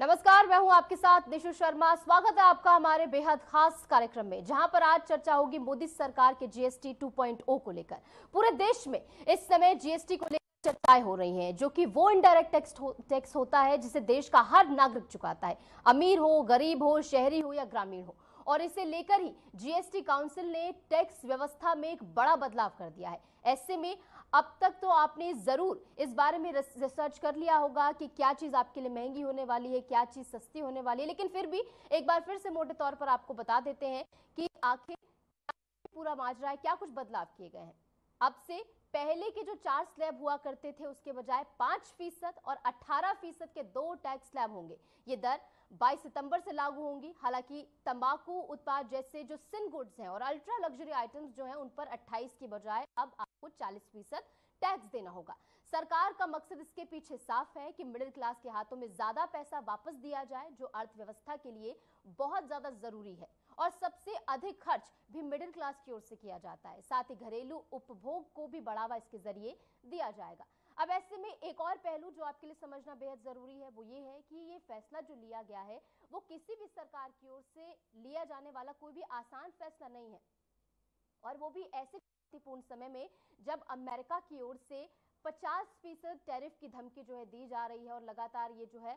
नमस्कार, मैं हूं आपके साथ निशु शर्मा। स्वागत है आपका हमारे बेहद खास कार्यक्रम में, जहां पर आज चर्चा होगी मोदी सरकार के जीएसटी 2.0 को लेकर। पूरे देश में इस समय जीएसटी को लेकर चर्चाएं हो रही हैं, जो कि वो इनडायरेक्ट टैक्स होता है जिसे देश का हर नागरिक चुकाता है, अमीर हो, गरीब हो, शहरी हो या ग्रामीण हो। और इसे लेकर ही जीएसटी काउंसिल ने टैक्स व्यवस्था में एक बड़ा बदलाव कर दिया है। ऐसे में अब तक तो आपने जरूर इस बारे में रिसर्च कर लिया होगा कि क्या चीज आपके लिए महंगी होने वाली है, क्या चीज सस्ती होने वाली है, लेकिन फिर भी एक बार फिर से मोटे तौर पर आपको बता देते हैं कि आखिर पूरा माजरा है, क्या कुछ बदलाव किए गए हैं। अब से पहले के जो 4 स्लैब हुआ करते थे, उसके बजाय 5% और 18% के 2 टैक्स स्लैब होंगे। ये दर 22 सितंबर से लागू होंगी। हालांकि तंबाकू उत्पाद जैसे जो सिन गुड्स हैं और अल्ट्रा लग्जरी आइटम्स जो हैं, उन पर 28 की बजाय अब आपको 40% टैक्स देना होगा। सरकार का मकसद इसके पीछे साफ है कि मिडिल क्लास के हाथों में ज्यादा पैसा वापस दिया जाए, जो अर्थव्यवस्था के लिए बहुत ज्यादा जरूरी है। और सबसे अधिक खर्च भी मिडिल क्लास की ओर से किया जाता है। साथ ही घरेलू उपभोग को भी बढ़ावा इसके जरिए दिया जाएगा। अब ऐसे में एक और पहलू जो आपके लिए समझना बेहद जरूरी है, वो ये है कि ये फैसला जो लिया गया है, वो किसी भी सरकार की ओर से लिया जाने वाला कोई भी आसान फैसला नहीं है, और वो भी ऐसे चुनौतीपूर्ण समय में जब अमेरिका की ओर से 50% टैरिफ की धमकी जो है दी जा रही है, और लगातार ये जो है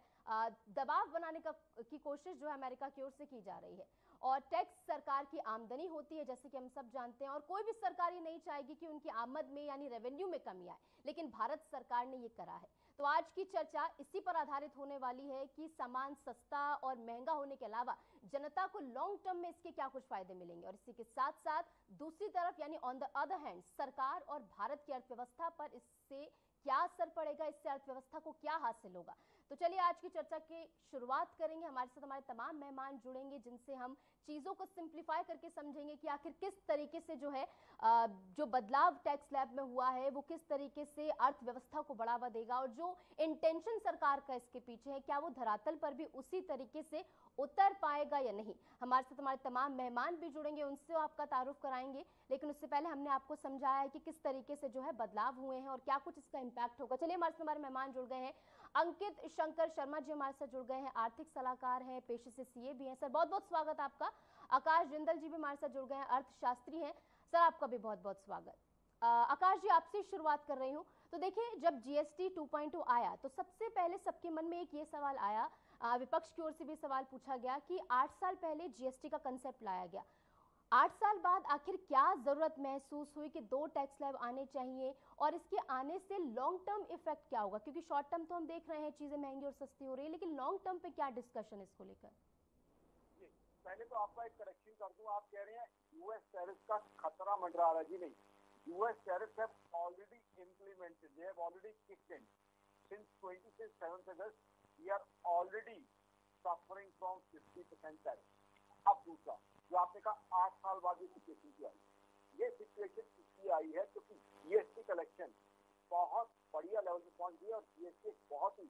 दबाव बनाने की कोशिश जो है अमेरिका की ओर से की जा रही है। और टैक्स सरकार की आमदनी होती है, जैसे कि हम सब जानते हैं, और कोई भी सरकार ये नहीं चाहेगी कि उनकी आमद में यानी रेवेन्यू में कमी आए, लेकिन भारत सरकार ने ये करा है। तो आज की चर्चा इसी पर आधारित होने वाली है कि सामान सस्ता और महंगा होने के अलावा जनता को लॉन्ग टर्म में इसके क्या कुछ फायदे मिलेंगे, और इसी के साथ साथ दूसरी तरफ यानी ऑन द अदर हैंड सरकार और भारत की अर्थव्यवस्था पर इससे क्या असर पड़ेगा, इससे अर्थव्यवस्था को क्या हासिल होगा। तो चलिए आज की चर्चा की शुरुआत करेंगे। हमारे साथ हमारे तमाम मेहमान जुड़ेंगे, जिनसे हम चीजों को सिंप्लीफाई करके समझेंगे कि आखिर किस तरीके से जो है जो बदलाव टैक्स स्लैब में हुआ है, वो किस तरीके से अर्थव्यवस्था को बढ़ावा देगा, और जो इंटेंशन सरकार का इसके पीछे है, क्या वो धरातल पर भी उसी तरीके से उतर पाएगा या नहीं। हमारे साथ हमारे तमाम मेहमान भी जुड़ेंगे, उनसे आपका तारुफ कराएंगे, लेकिन उससे पहले हमने आपको समझाया है कि किस तरीके से जो है बदलाव हुए हैं और क्या कुछ इसका इंपैक्ट होगा। चलिए हमारे साथ हमारे मेहमान जुड़ गए हैं। अंकित शंकर शर्मा जी हमारे साथ जुड़ गए हैं, आर्थिक सलाहकार हैं, पेशे से सीए भी हैं। सर बहुत बहुत स्वागत आपका। आकाश जिंदल जी भी हमारे साथ जुड़ गए हैं, अर्थशास्त्री हैं। सर आपका भी बहुत बहुत स्वागत। आकाश जी, आपसे शुरुआत कर रही हूँ। तो देखिए, जब जीएसटी 2.0 आया तो सबसे पहले सबके मन में एक ये सवाल आया, विपक्ष की ओर से भी सवाल पूछा गया कि 8 साल पहले जीएसटी का कंसेप्ट लाया गया, 8 साल बाद आखिर क्या जरूरत महसूस हुई कि 2 टैक्स स्लैब आने चाहिए, और इसके आने से लॉन्ग टर्म इफेक्ट क्या होगा, क्योंकि शॉर्ट टर्म तो हम देख रहे हैं चीजें महंगी और सस्ती हो रही है, लेकिन लॉन्ग टर्म पे क्या डिस्कशन इसको लेकर। पहले तो आपका एक करेक्शन कर दूं, आप कह रहे हैं यूएस टैरिफ का खतरा मंडरा रहा है। जी नहीं, US tariff have already implemented, they have already kicked in since 27 August. We are already suffering from 50% tariff. अब दूसरा जो आपने कहा 8 साल बाद ये सिचुएशन की आई, ये सिचुएशन इसलिए आई है क्योंकि जीएसटी कलेक्शन बहुत बढ़िया लेवल पे पहुंच गई और जीएसटी एक बहुत ही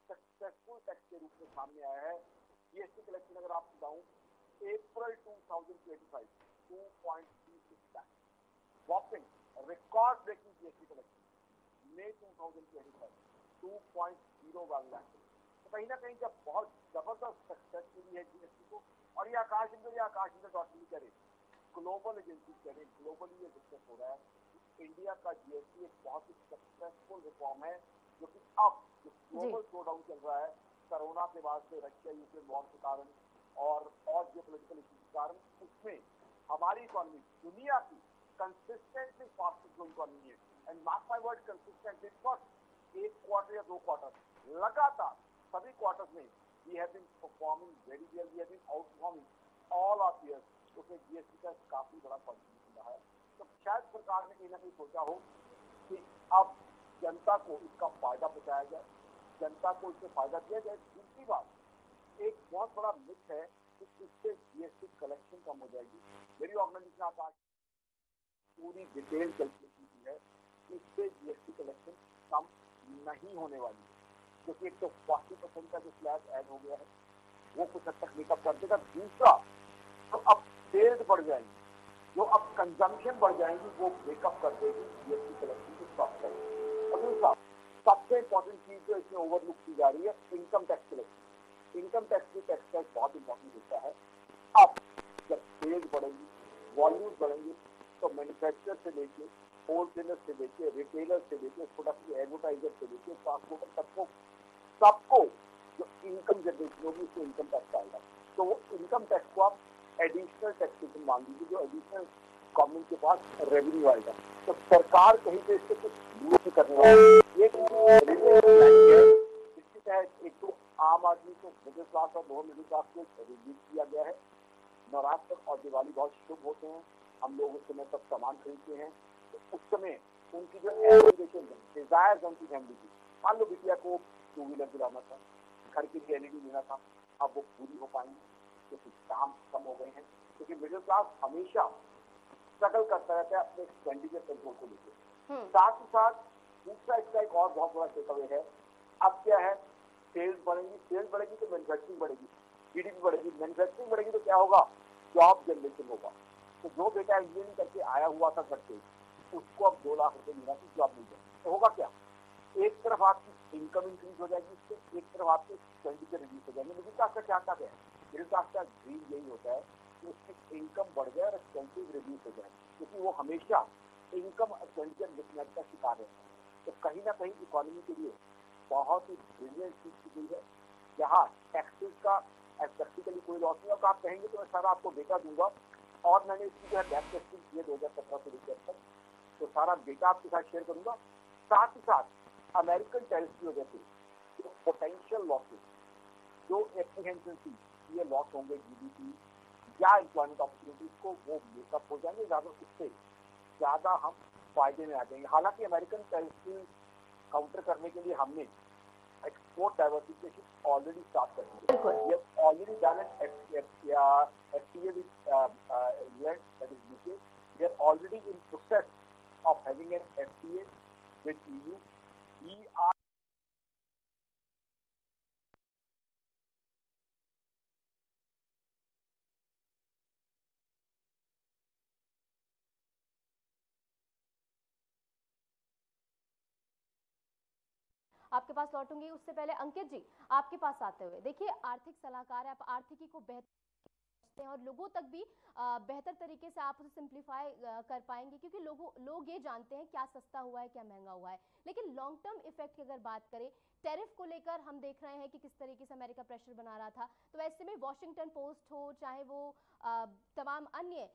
सक्सेसफुल टैक्स के रूप में सामने आया है। जीएसटी कलेक्शन अगर आपको बताऊं, April 2025, 2.36 lakh, whopping record-breaking GST collection. May 2025, 2.01 lakh. तो कहीं ना कहीं जब बहुत जबरदस्त सक्सेस मिली है जीएसटी को, और ये आकाश इंदर डॉट करे, ग्लोबल एजेंसी करे, ग्लोबली ये डिस्कस हो रहा है। इंडिया का जीएसटी एक बहुत ही सक्सेसफुल रिफॉर्म है, जो कि अब जो ग्लोबल स्लो डाउन चल रहा है कोरोना के बाद से, रशिया यूक्रेन वॉर के कारण और जियोपॉलिटिकल इश्यूज के कारण, उसमें हमारी इकोनॉमी दुनिया की कंसिस्टेंटली फास्टेस्ट ग्रोइंग इकोनॉमी है। And mark my word, consistently, not एक क्वार्टर या 2 क्वार्टर, लगातार सभी क्वार्टर्स में we have been performing very well, we have been outperforming all our peers. उसमें जीएसटी का काफी बड़ा कंट्रीब्यूशन रहा है। तो शायद सरकार ने कहीं ना कहीं सोचा हो कि अब जनता को इसका फायदा पहुंचाया जाए, जनता को इससे फायदा दिया जाए। दूसरी बात, एक बहुत बड़ा मिथ है कि इससे जीएसटी कलेक्शन कम हो जाएगी। मेरी ऑर्गेनाइजेशन आकाश पूरी डिटेल कैलकुलेशन की है कि इससे जीएसटी कलेक्शन कम नहीं होने वाली है, क्योंकि एक तो 40% का जो स्लैब ऐड हो गया है वो कुछ हद तक मेकअप कर देगा। दूसरा, तो अब सेल्स बढ़ जाएंगी, जो अब कंजम्पशन बढ़ जाएंगी, वो मेकअप कर देगी जीएसटी कलेक्शन को स्टॉप करेगी। और दूसरा सबसे इंपॉर्टेंट चीज जो इसमें ओवरलुक की जा रही है, income tax collection. Income tax भी टैक्स का एक बहुत इंपॉर्टेंट हिस्सा है। अब जब सेल्स बढ़ेगी, वॉल्यूम बढ़ेंगे, तो मैन्युफैक्चरर से लेके, होलसेलर से लेके, रिटेलर से लेके, प्रोडक्ट एडवर्टाइजर से लेके, ट्रांसपोर्टर सबको जो इनकम जनरेशन होगी उसको इनकम टैक्स आएगा। तो वो इनकम टैक्स को आप एडिशनल टैक्सेशन मान लीजिए, जो एडिशनल गवर्नमेंट के पास रेवेन्यू आएगा। तो सरकार कहीं पे इससे कुछ लूट करने वाली है। ये इसके तहत एक तो आम आदमी को, मिडिल क्लास और लोअर मिडिल क्लास को रिलीफ किया गया है। नवरात्र और दिवाली बहुत शुभ होते हैं, हम लोग उस समय सब सामान खरीदते हैं। तो उस समय उनकी जो एस्पिरेशन डिजायर उनकी फैमिली की, मान लो बिटिया को 2 व्हीलर दिलाना था, घर के लिए एलईडी लेना था, अब वो पूरी हो पाएंगे क्योंकि काम कम हो गए हैं। क्योंकि मिडिल क्लास हमेशा स्ट्रगल करता रहता है अपने एक्सपेंडिचर कंट्रोल को लेकर। साथ ही साथ दूसरा इसका एक और बहुत बड़ा टेकअवे है। अब क्या है, सेल्स बढ़ेगी तो मैन्युफैक्चरिंग बढ़ेगी, जीडीपी बढ़ेगी। मैन्युफैक्चरिंग बढ़ेगी तो क्या होगा, जॉब जनरेशन होगा। तो जो बेटा इंजीनियरिंग करके आया हुआ था घर से, उसको अब 2 लाख रुपए मिला कि जॉब मिल जाए। तो होगा क्या, एक तरफ आपकी इनकम इंक्रीज हो जाएगी, इससे एक तरफ आपके एक्सपेंडिचर रिड्यूस हो जाएंगे। मिडिल क्लास का क्या है, मिडिल क्लास का ड्रीम यही होता है कि उसकी इनकम बढ़ जाए और एक्सपेंसिव रिड्यूस हो जाए, क्योंकि वो हमेशा इनकम एक्सपेंडिचर मिसमैच का शिकार है। तो कहीं ना कहीं इकोनॉमी के लिए बहुत ही ब्रिलियंट चीज की गई है, जहाँ टैक्सेस का प्रैक्टिकली कोई लॉस नहीं। और आप कहेंगे तो मैं सारा आपको डेटा दूंगा, और मैंने इसकी जो है बैक टेस्टिंग की है 2017 से लेकर तक, तो सारा डेटा आपके साथ शेयर करूंगा। साथ ही साथ अमेरिकन टैरिफ की वजह से जो पोटेंशियल लॉसेस, जो एप्रीहेंशन थी ये लॉस होंगे जीडीपी या एम्प्लॉयमेंट अपॉर्चुनिटीज को, वो मेकअप हो जाएंगे, ज्यादा उससे ज्यादा हम फायदे में आ जाएंगे। हालांकि अमेरिकन टैरिफ काउंटर करने के लिए हमने एक्सपोर्ट डाइवर्सिफिकेशन ऑलरेडी स्टार्ट कर दी है। We have already done an FTA with US, that is UK. We are already in process of having an FTA with EU. We are आपके पास लौटूंगी, उससे पहले अंकित जी आपके पास आते हुए, देखिए आर्थिक सलाहकार है, आप आर्थिकी को बेहतर हैं और लोगों तक भी बेहतर तरीके से आप उसे सिंप्लीफाई कर पाएंगे, क्योंकि लोग ये जानते हैं क्या सस्ता हुआ है क्या महंगा हुआ है। लेकिन लॉन्ग टर्म इफेक्ट की अगर बात करें, टैरिफ को लेकर हम देख रहे हैं कि किस तरीके से अमेरिका प्रेशर बना रहा था। तो ऐसे में वॉशिंगटन पोस्ट हो, चाहे वो तमाम अन्य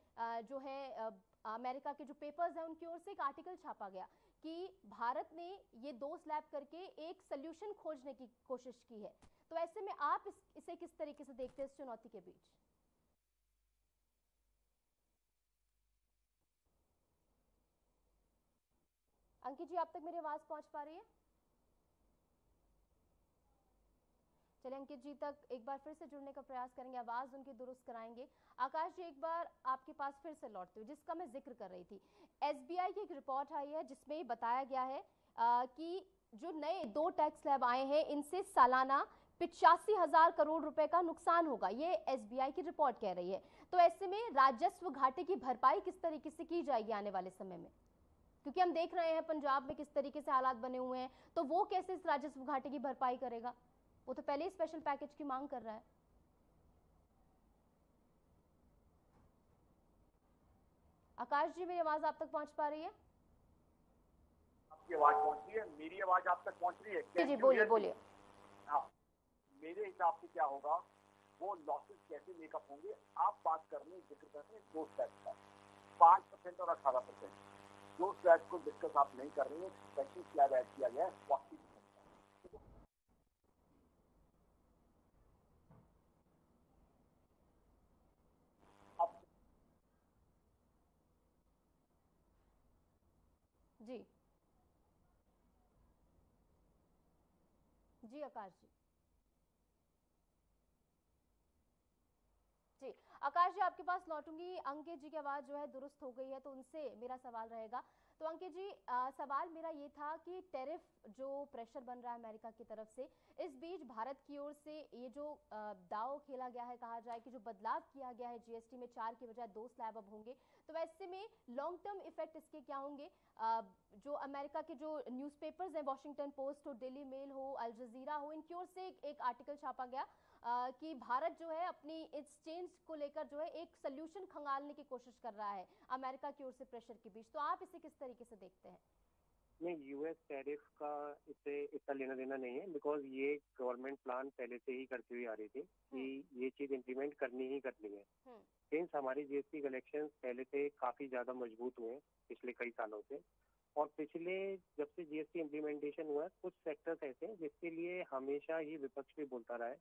जो है अमेरिका के जो पेपर्स हैं, उनकी ओर से एक आर्टिकल छापा गया कि भारत ने ये 2 स्लैब करके एक सोल्यूशन खोजने की कोशिश की है। तो ऐसे में आप इसे किस तरीके से देखते हैं इस चुनौती के बीच? अंकित जी, आप तक मेरी आवाज पहुंच पा रही है? चलिए अंकित जी तक एक बार फिर से जुड़ने का प्रयास करेंगे, आवाज उनकी दुरुस्त कराएंगे। आकाश जी, एक बार आपके पास फिर से लौटते हुए, जिसका मैं जिक्र कर रही थी, एसबीआई की एक रिपोर्ट आई है जिसमें बताया गया है कि जो नए 2 टैक्स स्लैब आए हैं, इनसे सालाना 85,000 करोड़ रुपए का नुकसान होगा, ये एसबीआई की रिपोर्ट कह रही है। तो ऐसे में राजस्व घाटे की भरपाई किस तरीके से की जाएगी आने वाले समय में? क्योंकि हम देख रहे हैं पंजाब में किस तरीके से हालात बने हुए हैं, तो वो कैसे इस राजस्व घाटे की भरपाई करेगा? वो तो पहले ही स्पेशल पैकेज की मांग कर रहा है। आकाश जी, मेरी आवाज आप तक पहुंच पा रही है? आपकी आवाज पहुंच रही है, मेरी आवाज आप तक पहुंच रही है? जी बोलिए बोलिए। हाँ, मेरे हिसाब से क्या होगा, वो लॉसेस कैसे मेकअप होंगे। आप बात कर रहे हैं, जिक्र कर रहे हैं 2 स्लैब का, 5% और 18%। 2 स्लैब को डिस्कस आप नहीं कर रहे हैं, स्पेशल स्लैब ऐड किया गया है 40%। जी जी आकाश जी। जी आकाश जी, आपके पास लौटूंगी। अंकित जी की आवाज जो है दुरुस्त हो गई है, तो उनसे मेरा सवाल रहेगा। तो अंकित जी, सवाल मेरा ये था कि टैरिफ जो प्रेशर बन रहा है अमेरिका की तरफ से, इस बीच भारत की ओर से ये जो दाव खेला गया है, कहा जाए कि जो बदलाव किया गया है जीएसटी में, 4 की बजाय 2 स्लैब अब होंगे, तो ऐसे में लॉन्ग टर्म इफेक्ट इसके क्या होंगे? जो अमेरिका के जो न्यूज़पेपर्स हैं, वॉशिंगटन पोस्ट हो, डेली मेल हो, अल जजीरा हो, इनकी ओर से एक आर्टिकल छापा गया कि भारत जो है अपनी इस चेंज को लेकर जो है एक सोल्यूशन खंगालने की कोशिश कर रहा है अमेरिका की ओर से प्रेशर के बीच, तो आप इसे किस तरीके से देखते हैं? नहीं, यूएस टैरिफ का इससे इतना लेना देना नहीं है, बिकॉज ये गवर्नमेंट प्लान पहले से ही करती हुई आ रही थी कि ये चीज इम्प्लीमेंट करनी ही करनी है। सिंस हमारी जीएसटी कलेक्शन पहले से काफी ज्यादा मजबूत हुए हैं पिछले कई सालों से, और पिछले जब से जीएसटी इम्प्लीमेंटेशन हुआ है कुछ सेक्टर्स ऐसे हैं जिसके लिए हमेशा ही विपक्ष भी बोलता रहा है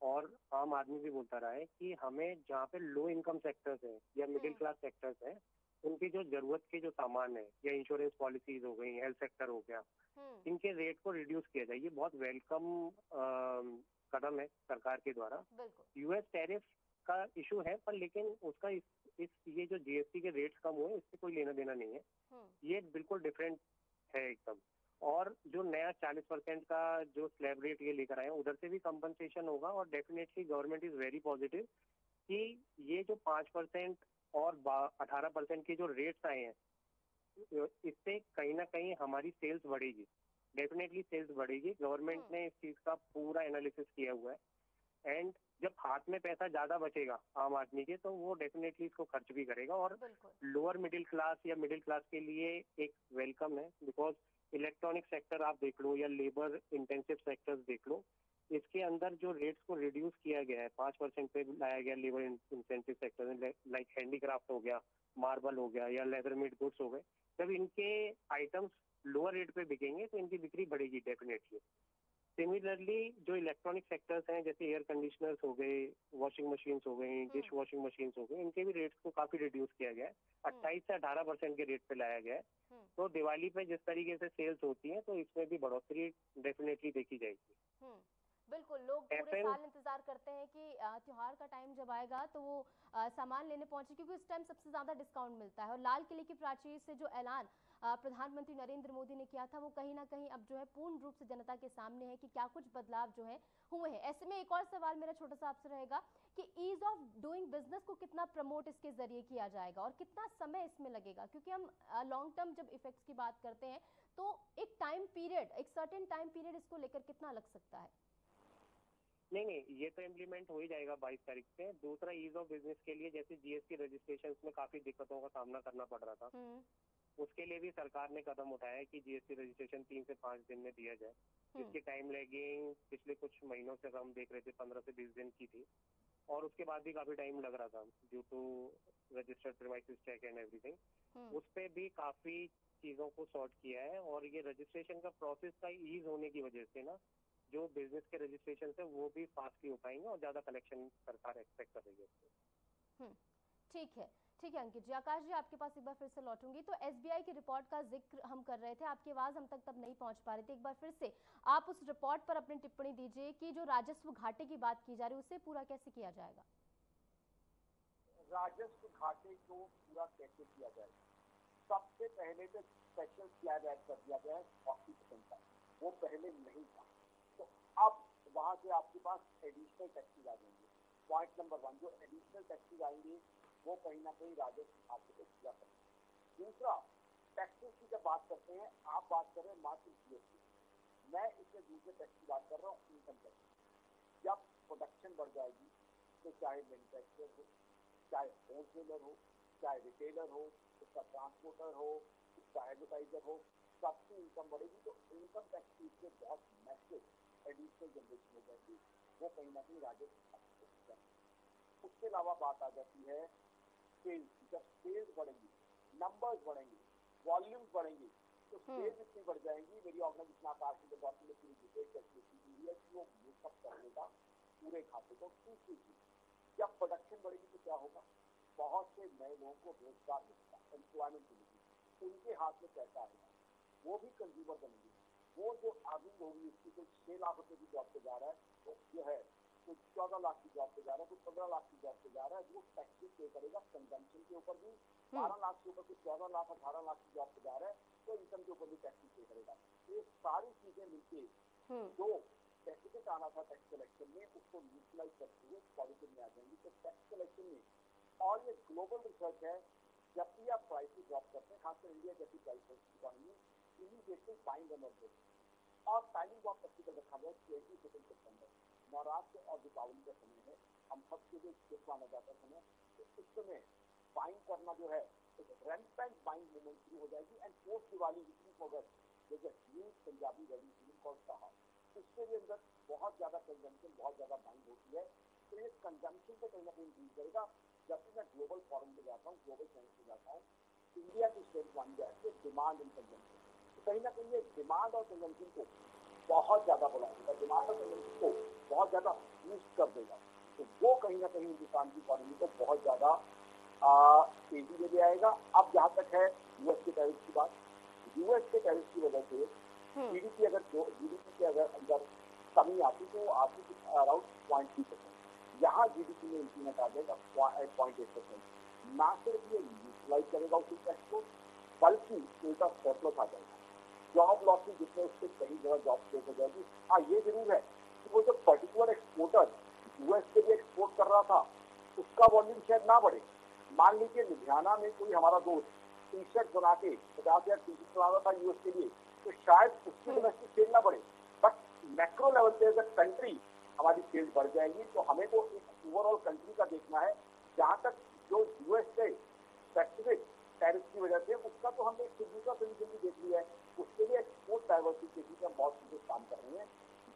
और आम आदमी भी बोलता रहा है कि हमें जहाँ पे लो इनकम सेक्टर्स हैं या मिडिल क्लास सेक्टर्स हैं, उनकी जो जरूरत के जो सामान है या इंश्योरेंस पॉलिसीज हो गई, हेल्थ सेक्टर हो गया, इनके रेट को रिड्यूस किया जाए। ये बहुत वेलकम कदम है सरकार के द्वारा। यूएस टैरिफ का इशू है, पर लेकिन उसका इस ये जो जीएसटी के रेट्स कम हुए इससे कोई लेना देना नहीं है। ये बिल्कुल डिफरेंट है एकदम। और जो नया 40% का जो स्लैब रेट ये लेकर आए उधर से भी कंपनसेशन होगा, और definitely government is very positive कि ये जो 5% और 18% के जो रेट्स आए हैं इससे कहीं ना कहीं हमारी सेल्स बढ़ेगी, डेफिनेटली सेल्स बढ़ेगी। गवर्नमेंट ने इस चीज का पूरा एनालिसिस किया हुआ है, एंड जब हाथ में पैसा ज्यादा बचेगा आम आदमी के तो वो डेफिनेटली इसको खर्च भी करेगा। और लोअर मिडिल क्लास या मिडिल क्लास के लिए एक वेलकम है, बिकॉज इलेक्ट्रॉनिक सेक्टर आप देख लो या लेबर इंटेंसिव सेक्टर्स देख लो, इसके अंदर जो रेट्स को रिड्यूस किया गया है 5% पे लाया गया लेबर इंटेंसिव सेक्टर में, लाइक हैंडीक्राफ्ट हो गया, मार्बल हो गया या लेदर मेड गुड्स हो गए, जब इनके आइटम्स लोअर रेट पे बिकेंगे तो इनकी बिक्री बढ़ेगी डेफिनेटली। सिमिलरली जो इलेक्ट्रॉनिक सेक्टर्स हैं जैसे एयर कंडीशनर्स हो गए, वॉशिंग मशीन्स हो गई, डिश वॉशिंग मशीन्स हो गई, इनके भी रेट्स को काफी रिड्यूस किया गया है, 28 से 18% के रेट पे लाया गया है। तो दिवाली पे जिस तरीके से सेल्स होती है तो इसमें भी बढ़ोतरी डेफिनेटली देखी जाएगी। बिल्कुल, लोग पूरे साल इंतजार करते हैं कि त्योहार का टाइम जब आएगा तो वो सामान लेने पहुंचे, क्योंकि उस टाइम सबसे ज्यादा डिस्काउंट मिलता है। और लाल किले की प्राचीर से जो ऐलान प्रधानमंत्री नरेंद्र मोदी ने किया था वो कहीं ना कहीं अब जो है पूर्ण रूप से जनता के सामने है कि क्या कुछ बदलाव जो है हुए हैं। ऐसे में एक और सवाल मेरा छोटा सा आपसे रहेगा कि ईज ऑफ डूइंग बिजनेस को कितना प्रमोट इसके जरिए किया जाएगा और कितना समय इसमें लगेगा, क्योंकि हम लॉन्ग टर्म जब इफेक्ट्स की बात करते हैं तो एक टाइम पीरियड, एक सर्टेन टाइम पीरियड इसको लेकर कितना लग सकता है? नहीं, ये तो इम्प्लीमेंट हो ही जाएगा 22 तारीख से। दूसरा, ईज ऑफ बिजनेस के लिए जैसे जीएसटी रजिस्ट्रेशन में काफी दिक्कतों का सामना करना पड़ रहा था, उसके लिए भी सरकार ने कदम उठाया है कि जीएसटी रजिस्ट्रेशन 3 से 5 दिन में दिया जाए, जिसकी टाइम लैगिंग पिछले कुछ महीनों से हम देख रहे थे 15 से 20 दिन की थी, और उसके बाद भी काफी टाइम लग रहा था due to registered premises check and everything. उस पे भी काफी चीजों को सॉर्ट किया है, और ये रजिस्ट्रेशन का प्रोसेस का ईज होने की वजह से ना जो बिजनेस के रजिस्ट्रेशन है वो भी फास्टली हो पाएंगे और ज्यादा कलेक्शन सरकार एक्सपेक्ट कर रही है। ठीक है, ठीक है अंकित जी। आकाश जी, आपके पास एक बार फिर से लौटूंगी। तो एसबीआई की रिपोर्ट का जिक्र हम कर रहे थे, आपकी आवाज हम तक तब नहीं पहुंच पा रही थी। एक बार फिर से आप उस रिपोर्ट पर अपनी टिप्पणी दीजिए कि जो राजस्व घाटे की बात की जा रही है उसे पूरा कैसे किया जाएगा? राजस्व घाटे को पूरा कैसे किया जाएगा? सबसे पहले तो स्पेशल स्लैब ऐड कर दिया गया है 40% का, वो पहले नहीं था। तो अब वहां से आपके पास एडिशनल टैक्सेस आ जाएंगे। पॉइंट नंबर 1, जो एडिशनल टैक्सेस आएंगे वो कहीं ना कहीं राजस्व घाटे को पूरा करेंगे। दूसरा, टैक्सेस की जब बात करते हैं, आप बात कर रहे हैं मात्र जीएसटी, मैं इसमें दूसरे टैक्स की बात कर रहा हूँ, इनकम टैक्स। जब प्रोडक्शन बढ़ जाएगी तो चाहे मैन्युफैक्चरर हो, चाहे होलसेलर हो, चाहे रिटेलर हो, उसका ट्रांसपोर्टर हो, उसका एडवर्टाइजर हो, सबकी इनकम बढ़ेगी। तो इनकम टैक्स की इससे बहुत मैसिव एडिशनल जनरेशन हो जाएगी, वो कहीं ना कहीं राजस्व घाटे को पूरा करेगी। उसके अलावा बात आ जाती है सेल्स। जब सेल्स बढ़ेंगी, नंबर्स बढ़ेंगे, वॉल्यूम्स बढ़ेंगे, तो सेल्स इतनी बढ़ जाएंगी। मेरी ऑर्गेनाइजेशन आकार की जब बात में पूरी डिटेल कैलकुलेशन की है कि वो मेकअप कर लेगा पूरे खाते को। तीसरी चीज, जब प्रोडक्शन बढ़ेगी तो क्या होगा? बहुत से नए लोगों को रोजगार मिलेगा, एम्प्लॉयमेंट मिलेगी, उनके हाथ में पैसा आएगा, वो भी कंज्यूमर बनेंगे। वो जो अर्निंग होगी उसकी कोई 6 लाख रुपए की जॉब पे जा रहा है तो जो है कोई 14 लाख की जॉब पे जा रहा है, कोई 15 लाख की जॉब पे जा रहा है, वो टैक्सेस पे करेगा कंजम्पशन के ऊपर भी। 12 लाख के ऊपर कोई 14 लाख 18 लाख की जॉब पे जा रहा है तो इनकम के ऊपर भी टैक्सेस पे करेगा। ये सारी चीजें मिलके जो डेफिसिट आना था टैक्स कलेक्शन में उसको न्यूट्रलाइज करते हुए पॉजिटिव में आ जाएंगी। तो टैक्स कलेक्शन में, और ये ग्लोबल रिसर्च है, जब भी आप प्राइसेस ड्रॉप करते हैं, खासकर इंडिया जैसी price economy, immediately buying and और टाइमिंग बहुत प्रैक्टिकल रखा गया 22 सेकंड सितंबर। नवरात्र और दीपावली का समय है, हम सबके लिए शुभ माना जाता समय, तो इस समय बाइंग करना जो है रेंपेंट बाइंग मूवमेंट शुरू हो जाएगी। एंड पोस्ट दिवाली अगस्त जैसे news Punjabi wedding season call कहा, उसके भी अंदर बहुत ज्यादा कंजम्पशन, बहुत ज्यादा बाइंग होती है। तो ये कंजम्पशन पे कहीं ना कहीं इंक्रीज करेगा। जब भी मैं ग्लोबल फॉरम पे जाता हूँ, ग्लोबल सेंस पे जाता हूँ, इंडिया की स्टेट बन जाए डिमांड एंड कंजम्पशन, तो कहीं ना कहीं ये डिमांड और कंजम्पशन को बहुत ज्यादा बढ़ाएगा, डिमांड और कंजम्पशन को बहुत ज्यादा बूस्ट कर देगा। तो वो कहीं ना कहीं हिंदुस्तान की इकोनॉमी को बहुत ज्यादा तेजी ले आएगा। अब जहाँ तक है यूएस के टैरिफ की बात, यूएस के टैरिफ की वजह से जीडीपी के अगर अंदर कमी आती तो आती अराउंड 0.3%, यहाँ जीडीपी में इंक्रीमेंट आ जाएगा 0.8%। ना सिर्फ ये यूटिलाइज करेगा उस इम्पैक्ट को, बल्कि उनका सरप्लस आ जाएगा। जॉब लॉसेस जितने उससे कई जगह जॉब क्रिएट हो जाएगी। हाँ, ये जरूर है कि वो जो पर्टिकुलर एक्सपोर्टर यूएस के लिए एक्सपोर्ट कर रहा था उसका वॉल्यूम शायद ना बढ़े। मान लीजिए लुधियाना में कोई हमारा दोस्त टी शर्ट बना के 50,000 टी शर्ट बना रहा था यूएस के लिए, तो शायद उसकी डोमेस्टिक सेल ना बढ़े, बट मैक्रो लेवल पे अगर कंट्री हमारी सेल बढ़ जाएगी तो हमें तो एक ओवरऑल कंट्री का देखना है। जहाँ तक जो यूएस से स्पेसिफिक टैरिफ की वजह से उसका तो हमने एक दूसरा सोल्यूशन भी देख लिया है। उसके लिए एक्सपोर्ट डाइवर्सिफिकेशन का बहुत सीधे काम कर रहे हैं।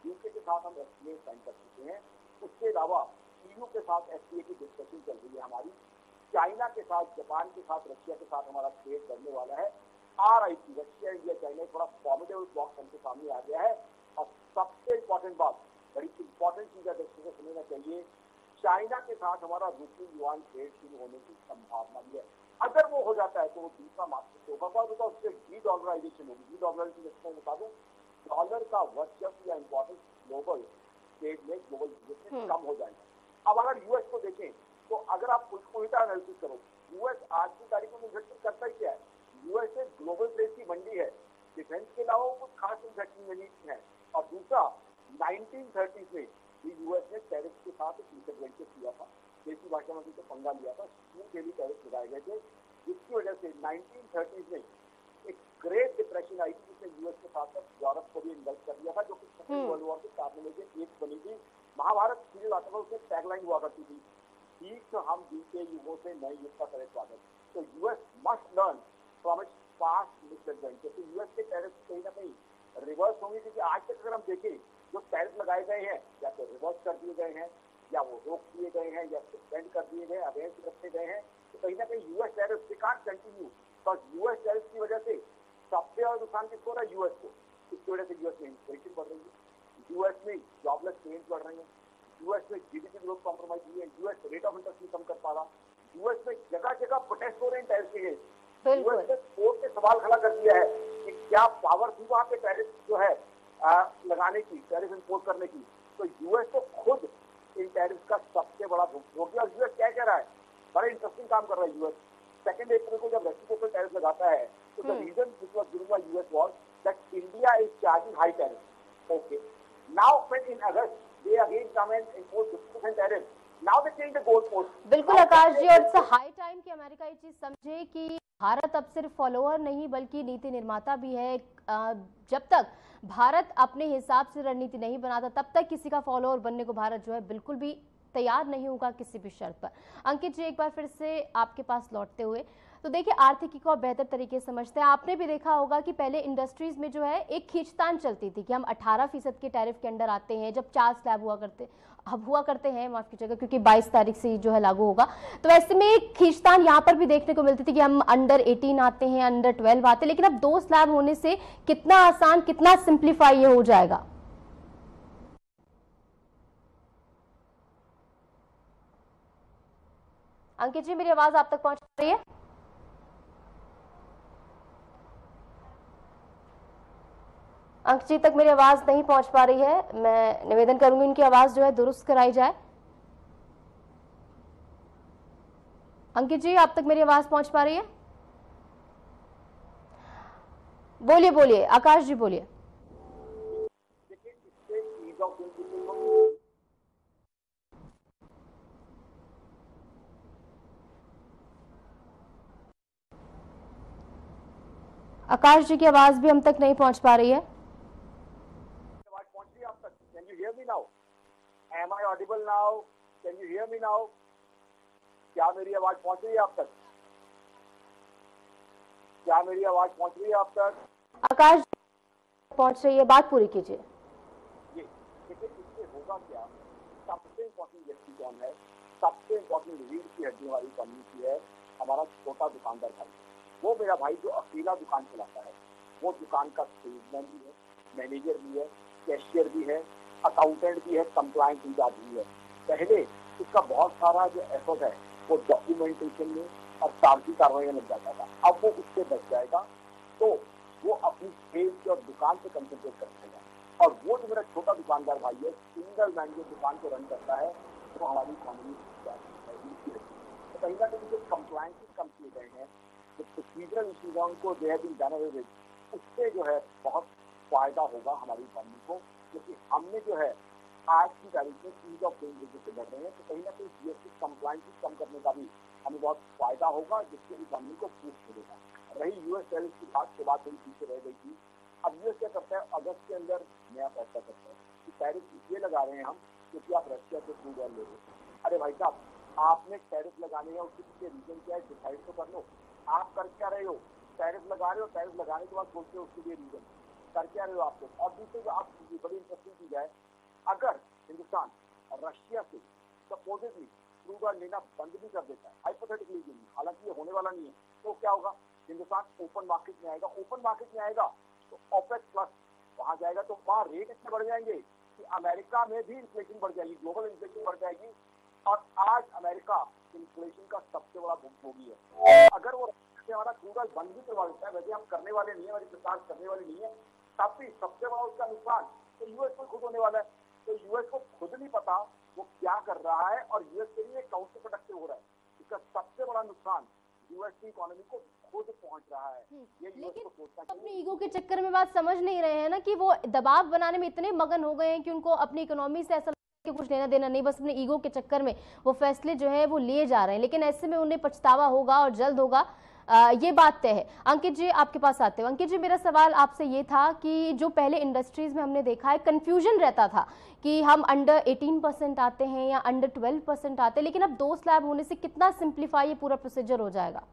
यूके के साथ हम एफटीए साइन कर चुके हैं। उसके अलावा ईयू के साथ एफटीए की डिस्कशन चल रही है हमारी। चाइना के साथ, जापान के साथ, रशिया के साथ हमारा ट्रेड बढ़ने वाला है। RIP रशिया इंडिया चाइना थोड़ा फॉर्मेडेबल ब्लॉक हमके सामने आ गया है। और सबसे इम्पोर्टेंट बात, बड़ी इंपॉर्टेंट चीज है दर्शकों को समझना चाहिए, चाइना के साथ हमारा रूपी युआन ट्रेड शुरू होने की संभावना भी है। अगर वो हो जाता है तो वो दूसरा मार्केट होगा, तो उससे डी-डॉलराइजेशन होगी। डी-डॉलराइजेशन इसको बता दूं, डॉलर का वर्चस्व या इंपॉर्टेंस ग्लोबल ट्रेड में, ग्लोबल बिजनेस में कम हो जाएगा। अब अगर यूएस को देखें तो अगर आप उल्टा एनालिसिस करो, यूएस आज की तारीख में इन्वेस्टमेंट करता ही क्या है? यूएस एक ग्लोबल ट्रेड की मंडी है, डिफेंस के अलावा कुछ खास इन्वेस्टमेंट नहीं है। और दूसरा 1930s में यूएस ने टैरिफ के साथ एक इंटरवेंशन किया था, देसी भाषा में तो पंगा लिया था, स्कूल के लिए टैरिफ लगाए गए थे, जिसकी वजह से 1930s में एक ग्रेट डिप्रेशन आई थी, जिसने यूएस के साथ साथ यूरोप को भी इन्वॉल्व कर दिया था, जो कि सेकेंड वर्ल्ड वॉर के कारनामे में से एक बनी थी। महाभारत सीरीज आता था, उसमें टैगलाइन हुआ करती थी, ठीक हम बीते युगों से नए युग का करे स्वागत। तो US must learn from its past misadventure. तो यूएस के टैरिफ कहीं ना कहीं रिवर्स होंगे, क्योंकि आज तक अगर हम देखें जो टैरिफ लगाए गए हैं या तो रिवर्स कर दिए गए हैं, या वो रोक दिए गए हैं, या सस्पेंड कर दिए गए, अगेंस्ट रखे गए हैं। तो कहीं ना कहीं यूएस टैरिफ से कांट कंटिन्यू, बस यूएस टैरिफ की वजह से सबसे ज्यादा नुकसान किसको हो रहा है? यूएस को। इसकी वजह से यूएस में इन्फ्लेशन बढ़ रही है, यूएस में जॉबलेस क्लेम्स बढ़ रही है, यूएस में जीडीपी ग्रोथ कॉम्प्रोमाइज हुई है, यूएस रेट ऑफ इंटरेस्ट नहीं कम कर पा रहा, यूएस में जगह जगह प्रोटेस्ट हो रहे हैं टैरिफ के लिए। यूएस ने कोर्ट ने सवाल खड़ा कर दिया है कि क्या पावर थी वहां पे टैरिफ जो है लगाने की, टैरिफ इंपोर्ट करने की। तो यूएस तो खुद इन टैरिफ का सबसे बड़ा भोगी। और यूएस क्या कह रहा है, बड़ा इंटरेस्टिंग काम कर रहा है यूएस। 2 अप्रैल को जब रेसिप्रोकल टैरिफ लगाता है तो the reason which was given by US was that India is charging high tariff. Okay, now when in August they again come and impose 50% tariff. Now they change the goalpost. बिल्कुल आकाश जी, और it's high time कि America ये चीज समझे कि भारत अब सिर्फ follower नहीं बल्कि नीति निर्माता भी है। जब तक भारत अपने हिसाब से रणनीति नहीं बनाता तब तक किसी का फॉलोअर बनने को भारत जो है बिल्कुल भी तैयार नहीं होगा किसी भी शर्त पर। अंकित जी, एक बार फिर से आपके पास लौटते हुए, तो देखिए आर्थिकी को बेहतर तरीके से समझते हैं। आपने भी देखा होगा कि पहले इंडस्ट्रीज में जो है एक खींचतान चलती थी कि हम 18% के टैरिफ के अंडर आते हैं, जब 4 स्लैब हुआ करते हैं, माफ कीजिएगा, क्योंकि 22 तारीख से जो है लागू होगा। तो ऐसे में एक खींचतान यहाँ पर भी देखने को मिलती थी कि हम अंडर 18 आते हैं, अंडर 12 आते हैं, लेकिन अब 2 स्लैब होने से कितना आसान, कितना सिंप्लीफाई ये हो जाएगा। अंकित जी, मेरी आवाज आप तक पहुंच रही है? अंकित जी तक मेरी आवाज नहीं पहुंच पा रही है। मैं निवेदन करूंगी इनकी आवाज जो है दुरुस्त कराई जाए। अंकित जी, आप तक मेरी आवाज पहुंच पा रही है? बोलिए बोलिए आकाश जी, बोलिए। आकाश जी की आवाज भी हम तक नहीं पहुंच पा रही है। Am I audible now? Can you hear me now? क्या मेरी आवाज पहुंच रही है आप तक? क्या मेरी आवाज पहुंच रही है आप तक? आकाश पहुंच रही है, बात पूरी कीजिए। ये देखिए, इससे होगा क्या? सबसे इम्पोर्टेंट व्यक्ति कौन है? सबसे इम्पोर्टेंट रीढ़ की हड्डी वाली कम्युनिटी है हमारा छोटा दुकानदार भाई। वो मेरा भाई जो अकेला दुकान चलाता है, वो दुकान का सेल्समैन भी है, मैनेजर भी है, कैशियर भी है, अकाउंटेंट भी है, कंप्लायंस इंचार्ज भी है। पहले इसका बहुत सारा जो एफर्ट है वो डॉक्यूमेंटेशन में और सार्वजनिक कार्रवाई में लग जाता था। अब वो उससे बच जाएगा, तो वो अपनी सेल्स और दुकान पे कंसंट्रेट कर सकेगा। और वो जो मेरा छोटा दुकानदार भाई है, सिंगल मैन जो दुकान को रन करता है, वो हमारी इकोनॉमी तो कहीं ना कहीं जो कंप्लायंस कम किए गए हैं, जो प्रोसीजरल इश्यूज है उनको they have been done away with, उससे जो है बहुत फायदा होगा हमारी इकोनॉमी को। क्योंकि हमने जो है आज की तारीख में ईज ऑफ डूइंग बिजनेस से बढ़ रहे हैं, तो कहीं ना कहीं जीएसटी कंप्लायंस कम करने का भी हमें बहुत फायदा होगा, जिससे इकोनॉमी को बूस्ट मिलेगा। रही यूएस टैरिफ की बात, के बाद थोड़ी पीछे रह गई थी। अब यूएस क्या करता है, अगस्त के अंदर नया फैसला करता है कि टैरिफ इसलिए लगा रहे हैं हम क्योंकि आप रशिया से क्रूड ऑयल ले रहे हो। अरे भाई साहब, आपने टैरिफ लगाने हैं, उसके पीछे रीजन क्या है डिसाइड तो कर लो। आप कर क्या रहे हो? टैरिफ लगा रहे हो, टैरिफ लगाने के बाद सोचते हो उसके लिए रीजन कर क्या रहे हो आप लोग। और दूसरी जो आप बड़ी इंटरेस्टिंग चीज है, अगर हिंदुस्तान रशिया से सपोजिटली क्रूड ऑयल लेना बंद भी कर देता है, हाइपोथेटिकली, हालांकि ये होने वाला नहीं है, तो क्या होगा? हिंदुस्तान ओपन मार्केट में आएगा। ओपन मार्केट में आएगा तो ओपेक प्लस वहां जाएगा, तो वहां रेट इतने बढ़ जाएंगे कि अमेरिका में भी इन्फ्लेशन बढ़ जाएगी, ग्लोबल इन्फ्लेशन बढ़ जाएगी। और आज अमेरिका इन्फ्लेशन का सबसे बड़ा भुगतान है। अगर वो हमारा क्रूड ऑयल बंद भी करवा देता है, वैसे हम करने वाले नहीं है, हमारी सरकार करने वाली नहीं है, तब भी सबसे बड़ा उसका नुकसान तो यूएस को खुद होने वाला है। तो यूएस को खुद नहीं पता वो क्या कर रहा है, और यूएस के लिए काउंटर प्रोडक्टिव हो रहा है। इसका सबसे बड़ा नुकसान यूएस की इकोनॉमी को खुद पहुंच रहा है। ये यूएस को सोचना चाहिए। अपने ईगो के चक्कर में बात समझ नहीं रहे हैं ना, कि वो दबाव बनाने में इतने मगन हो गए हैं कि उनको अपनी इकोनॉमी से ऐसा कि कुछ लेना देना नहीं, बस अपने ईगो के चक्कर में वो फैसले जो है वो लिए जा रहे हैं। लेकिन ऐसे में उन्हें पछतावा होगा और जल्द होगा, ये बात तय है। अंकित जी, आपके पास आते हो। अंकित जी, मेरा सवाल आपसे ये था कि जो पहले इंडस्ट्रीज में हमने देखा है कंफ्यूजन रहता था कि हम अंडर 18% आते हैं या अंडर 12% आते हैं, लेकिन अब 2 स्लैब होने से कितना सिंप्लीफाई ये पूरा प्रोसीजर हो जाएगा?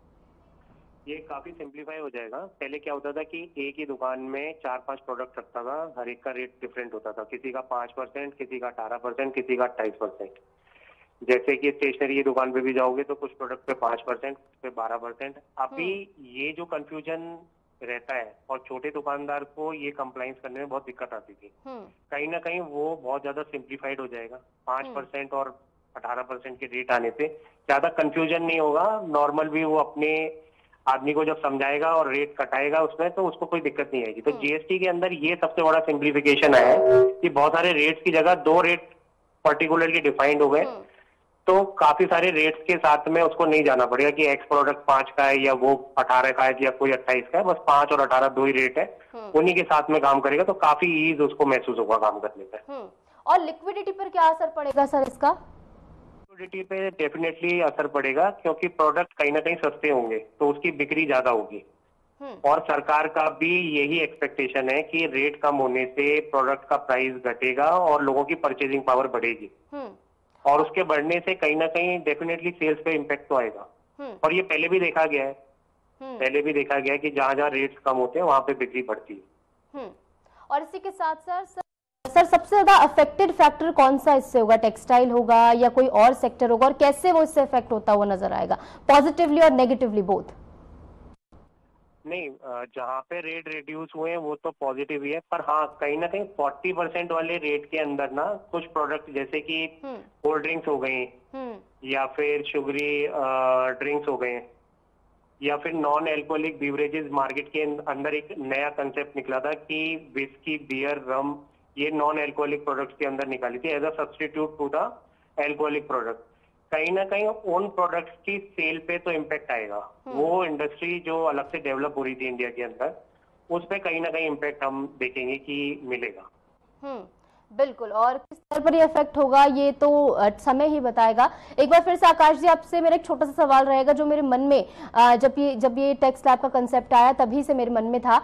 ये काफी सिंप्लीफाई हो जाएगा। पहले क्या होता था कि एक ही दुकान में 4-5 प्रोडक्ट रखता था, हर एक का रेट डिफरेंट होता था, किसी का 5%, किसी का 18%, किसी का 28%। जैसे कि स्टेशनरी की दुकान पे भी जाओगे तो कुछ प्रोडक्ट पे 5%, कुछ पे 12%। अभी ये जो कंफ्यूजन रहता है, और छोटे दुकानदार को ये कंप्लाइंस करने में बहुत दिक्कत आती थी, कहीं ना कहीं वो बहुत ज्यादा सिंप्लीफाइड हो जाएगा। 5% और 18% के रेट आने से ज्यादा कंफ्यूजन नहीं होगा। नॉर्मल भी वो अपने आदमी को जब समझाएगा और रेट कटाएगा उसमें, तो उसको कोई दिक्कत नहीं आएगी। तो जीएसटी के अंदर ये सबसे बड़ा सिंप्लीफिकेशन आया है कि बहुत सारे रेट्स की जगह 2 रेट पर्टिकुलरली डिफाइंड हो गए। तो काफी सारे रेट्स के साथ में उसको नहीं जाना पड़ेगा कि एक्स प्रोडक्ट 5 का है या वो 18 का है या कोई 28 का है। बस 5 और 18 2 ही रेट है, उन्हीं के साथ में काम करेगा, तो काफी ईज उसको महसूस होगा काम करने में। और लिक्विडिटी पर क्या असर पड़ेगा सर इसका? लिक्विडिटी पे डेफिनेटली असर पड़ेगा, क्योंकि प्रोडक्ट कहीं ना कहीं सस्ते होंगे तो उसकी बिक्री ज्यादा होगी। और सरकार का भी यही एक्सपेक्टेशन है कि रेट कम होने से प्रोडक्ट का प्राइस घटेगा और लोगों की परचेजिंग पावर बढ़ेगी, और उसके बढ़ने से कहीं ना कहीं डेफिनेटली सेल्स पे इम्पैक्ट तो आएगा। और ये पहले भी देखा गया है, कि जहाँ जहाँ रेट्स कम होते हैं वहां पे बिक्री बढ़ती है। और इसी के साथ सर सबसे ज्यादा अफेक्टेड फैक्टर कौन सा इससे होगा? टेक्सटाइल होगा या कोई और सेक्टर होगा, और कैसे वो इससे इफेक्ट होता हुआ नजर आएगा, पॉजिटिवली और नेगेटिवली बोथ? नहीं, जहाँ पे रेट रिड्यूस हुए हैं वो तो पॉजिटिव ही है, पर हाँ कहीं ना कहीं 40% वाले रेट के अंदर ना कुछ प्रोडक्ट जैसे कि कोल्ड ड्रिंक्स हो गई, या फिर शुगरी ड्रिंक्स हो गए, या फिर नॉन एल्कोहलिक बीवरेजेस। मार्केट के अंदर एक नया कंसेप्ट निकला था कि विस्की, बियर, रम, ये नॉन एल्कोहलिक प्रोडक्ट्स के अंदर निकाली थी as a substitute to the alcoholic product. कहीं ना कहीं उन प्रोडक्ट्स की सेल पे तो इम्पैक्ट आएगा। वो इंडस्ट्री जो अलग से डेवलप हो रही थी इंडिया के अंदर, उस पे कहीं ना कहीं इम्पैक्ट हम देखेंगे कि मिलेगा। बिल्कुल, और किस स्तर पर ये इफेक्ट होगा ये तो समय ही बताएगा। एक बार फिर से आकाश जी, आपसे मेरा एक छोटा सा सवाल रहेगा जो मेरे मन में जब ये टैक्स स्लैब का कंसेप्ट आया तभी से मेरे मन में था।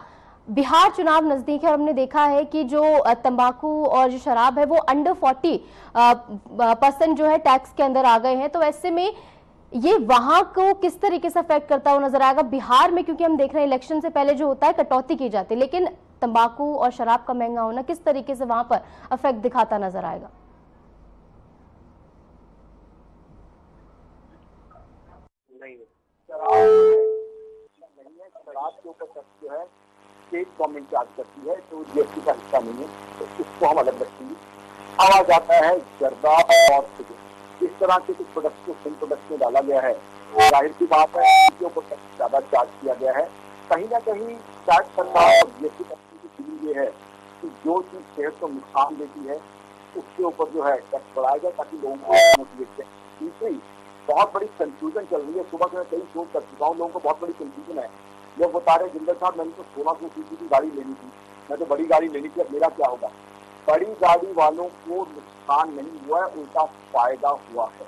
बिहार चुनाव नजदीक है और हमने देखा है कि जो तंबाकू और जो शराब है वो अंडर 40% जो है टैक्स के अंदर आ गए हैं, तो ऐसे में ये वहां को किस तरीके से अफेक्ट करता हुआ नजर आएगा बिहार में? क्योंकि हम देख रहे हैं इलेक्शन से पहले जो होता है कटौती की जाती है, लेकिन तंबाकू और शराब का महंगा होना किस तरीके से वहां पर अफेक्ट दिखाता नजर आएगा? नहीं, शराब के ऊपर टैक्स जो है स्टेट गवर्नमेंट चार्ज करती है, तो जीएसटी का हिस्सा नहीं है, तो इसको हम अलग रखेंगे। अब आ जाता है जर्दा और सिगरेट। इस तरह के कुछ प्रोडक्ट को फिन प्रोडक्ट में डाला गया है, जाहिर सी बात है इनके ऊपर टैक्स ज्यादा चार्ज किया गया है। कहीं ना कहीं टैक्स सरकार और जीएसटी कंपनी की फीलिंग ये है कि जो चीज सेहत को नुकसान देती है उसके ऊपर जो है टैक्स बढ़ाया जाए ताकि लोगों को मोटिवेट करें। तीसरी बहुत बड़ी कंफ्यूजन चल रही है, सुबह से मैं कई शो कर चुका हूँ, लोगों को बहुत बड़ी कंफ्यूजन है। लोग बता रहे जिंदर साहब मैंने तो 1600 सीसी की गाड़ी लेनी थी, मैं तो बड़ी गाड़ी लेनी थी, अब मेरा क्या होगा? बड़ी गाड़ी वालों को नुकसान नहीं हुआ है, उनका फायदा हुआ है।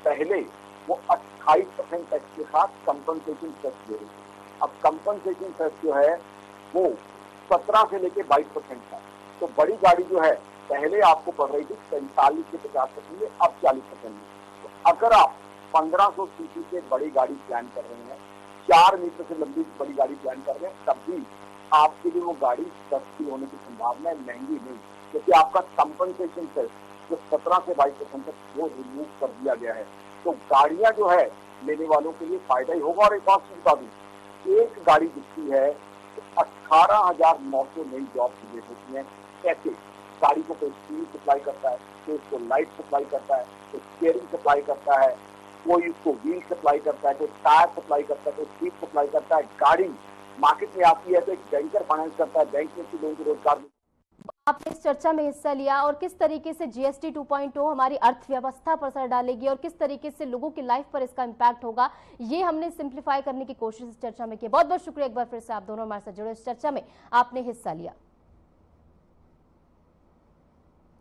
पहले वो 28% टैक्स के साथ कंपनसेशन टैक्स दे रही थी, अब कंपनसेशन टैक्स जो है वो 17 से लेके 22% था। तो बड़ी गाड़ी जो है पहले आपको पड़ रही थी 45 से 50% में, अब 40% में। तो अगर आप 1500 सीसी से बड़ी गाड़ी प्लान कर रहे हैं, 4 मीटर से लंबी बड़ी गाड़ी प्लान कर रहे हैं, तब भी आपके लिए वो गाड़ी सस्ती होने की संभावना है, महंगी नहीं, क्योंकि आपका कंपनसेशन टैक्स जो 17 से 22% तक वो रिमूव कर दिया गया है। तो गाड़ियां जो है लेने वालों के लिए फायदा ही होगा। और एक बात बता दूं, एक गाड़ी बिकती है तो 18,900 नई जॉब क्रिएट होती है। कैसे? गाड़ी को कोई स्टील सप्लाई करता है, कोई उसको लाइट सप्लाई करता है, कोई स्टीयरिंग सप्लाई करता है, कोई उसको व्हील सप्लाई करता है, कोई टायर सप्लाई करता है, कोई सीट सप्लाई करता है। गाड़ी मार्केट में आती है तो एक बैंकर फाइनेंस करता है, बैंक में लोगों को रोजगार। आपने इस चर्चा में हिस्सा लिया और किस तरीके से जीएसटी 2.0 हमारी अर्थव्यवस्था पर असर डालेगी और किस तरीके से लोगों की लाइफ पर इसका इम्पैक्ट होगा, ये हमने सिंप्लीफाई करने की कोशिश इस चर्चा में की। बहुत बहुत शुक्रिया एक बार फिर से आप दोनों हमारे साथ जुड़े, इस चर्चा में आपने हिस्सा लिया।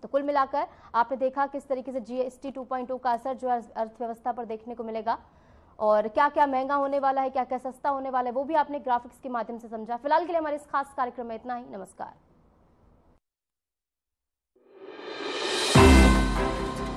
तो कुल मिलाकर आपने देखा किस तरीके से जीएसटी 2.0 का असर जो है अर्थव्यवस्था पर देखने को मिलेगा और क्या क्या महंगा होने वाला है, क्या क्या सस्ता होने वाला है, वो भी आपने ग्राफिक्स के माध्यम से समझा। फिलहाल के लिए हमारे इस खास कार्यक्रम में इतना ही। नमस्कार।